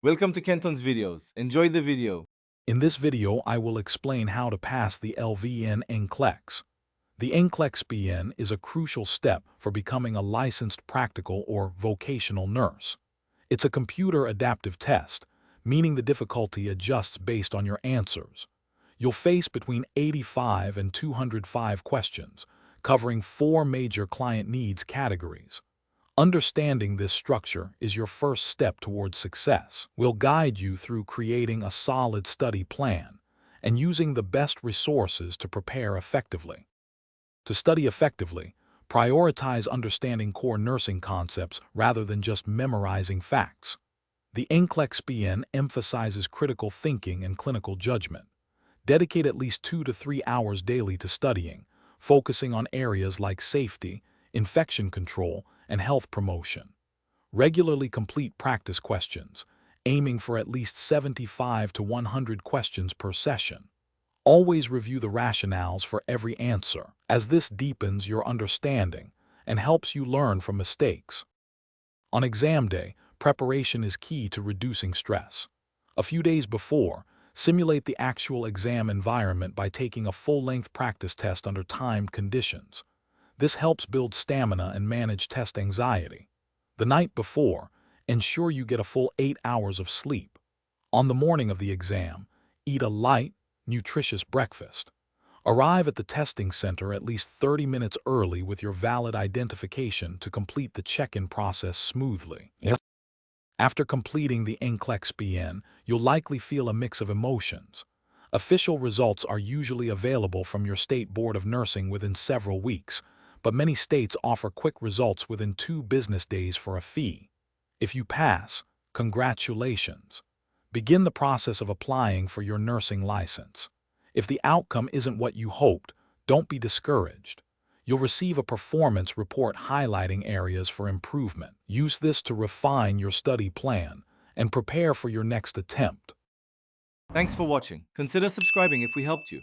Welcome to Kenton's videos. Enjoy the video. In this video, I will explain how to pass the LVN NCLEX. The NCLEX BN is a crucial step for becoming a licensed practical or vocational nurse. It's a computer adaptive test, meaning the difficulty adjusts based on your answers. You'll face between 85 and 205 questions, covering 4 major client needs categories. Understanding this structure is your first step towards success. We'll guide you through creating a solid study plan and using the best resources to prepare effectively. To study effectively, prioritize understanding core nursing concepts rather than just memorizing facts. The NCLEX BN emphasizes critical thinking and clinical judgment. Dedicate at least 2 to 3 hours daily to studying, focusing on areas like safety, infection control, and health promotion. Regularly complete practice questions, aiming for at least 75 to 100 questions per session. Always review the rationales for every answer, as this deepens your understanding and helps you learn from mistakes. On exam day, preparation is key to reducing stress. A few days before, simulate the actual exam environment by taking a full-length practice test under timed conditions. This helps build stamina and manage test anxiety. The night before, ensure you get a full 8 hours of sleep. On the morning of the exam, eat a light, nutritious breakfast. Arrive at the testing center at least 30 minutes early with your valid identification to complete the check-in process smoothly. After completing the NCLEX BN, you'll likely feel a mix of emotions. Official results are usually available from your state board of nursing within several weeks, but many states offer quick results within 2 business days for a fee. If you pass, congratulations. Begin the process of applying for your nursing license. If the outcome isn't what you hoped, don't be discouraged. You'll receive a performance report highlighting areas for improvement. Use this to refine your study plan and prepare for your next attempt. Thanks for watching. Consider subscribing if we helped you.